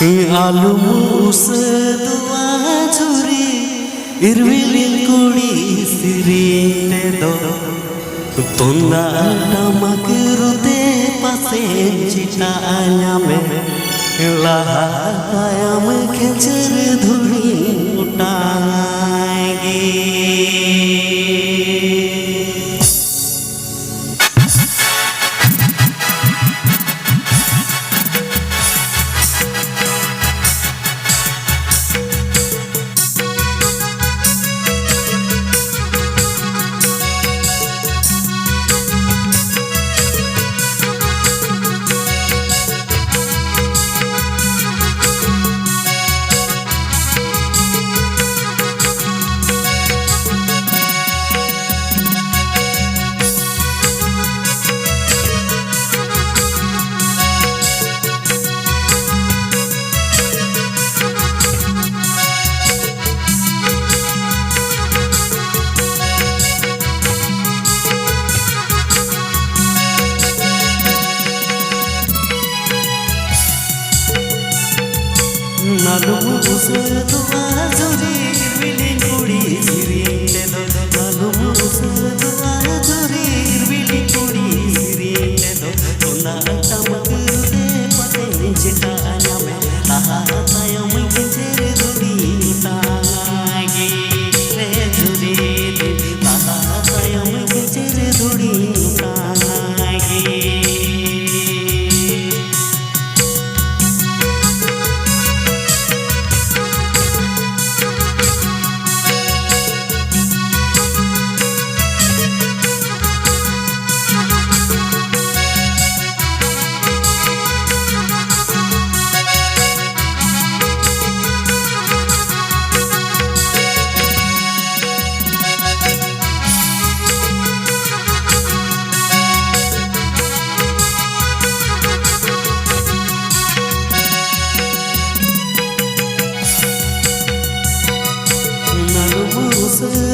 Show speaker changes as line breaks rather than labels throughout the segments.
आलू मूसे दुआ झुरी इरविलिन कुड़ी सिरीने दो तोंदा टमक रुते पासे चिटाया में लहा तायम खेचर धुड़ी उठाएगी आलू मूसे दुआ झुरी इरविलिन कुड़ी सिरीने दो आलू मूसे दुआ झुरी इरविलिन कुड़ी सिरीने दो तोंदा टमक रुते पासे चिटाया में लहा तायम खेचर धुड़ी उठाएगी रे झुरी लहा तायम खेचर धुड़ी उठाएगी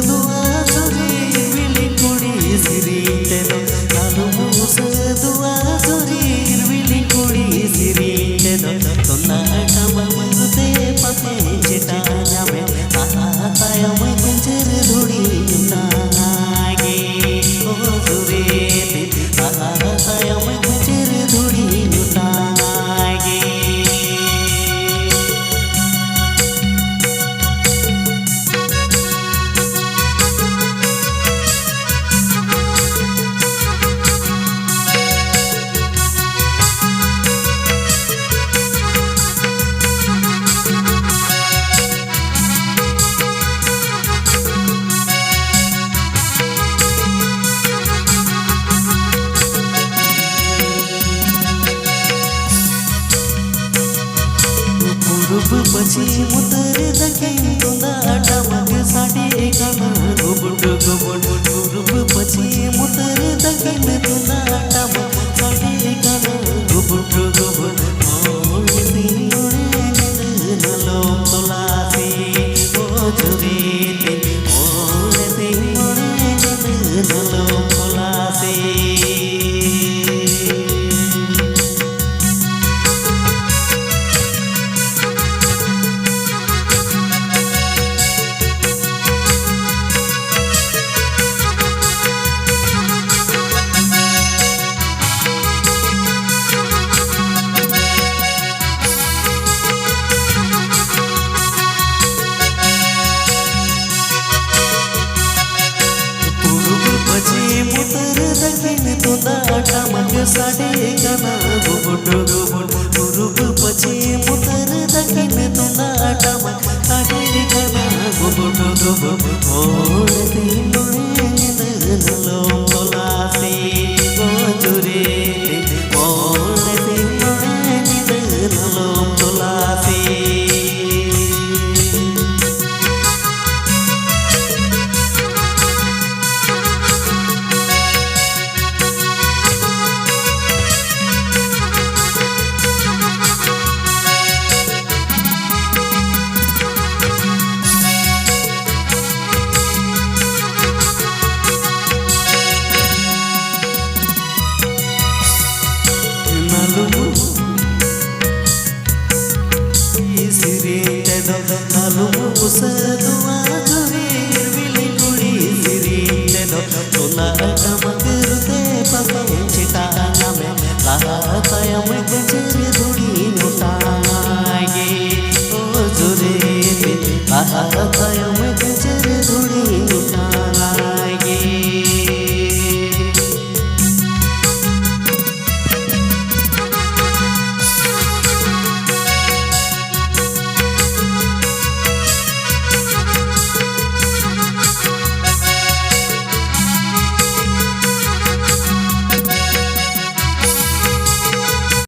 दुआ झुरी इरविलिन कुड़ी सिरीने दो आलू मूसे दुआ झुरी इरविलिन कुड़ी सिरीने दो तोंदा टमक रुते पासे चिटाया में लहा तायम खेचर धुड़ी उठाएगी ओ झुरी लहा तायम खेचर धुड़ी उठाएगी पूर्व पश्चिम उत्तर दक्षिण तोंदा टमक साडे गाना गोबुट गोबुट पूर्व पश्चिम उत्तर दक्षिण तोंदा टमक साडे गाना गोबुट गोबुट ओले तिंगुड़े नलो तोलासी ओ झुरी ओले तिंगुड़े नलो तोलासी उत्तर दक्षिण तोंदा टमक साडे गाना गोबुट गोबुट पूर्व पश्चिम उत्तर दक्षिण तोंदा टमक साडे गाना गोबुट गोबुट ओले तिंगुड़े नलो तोलासी ओ झुरी ओले तिंगुड़े नलो तोलासी कालू मुसदू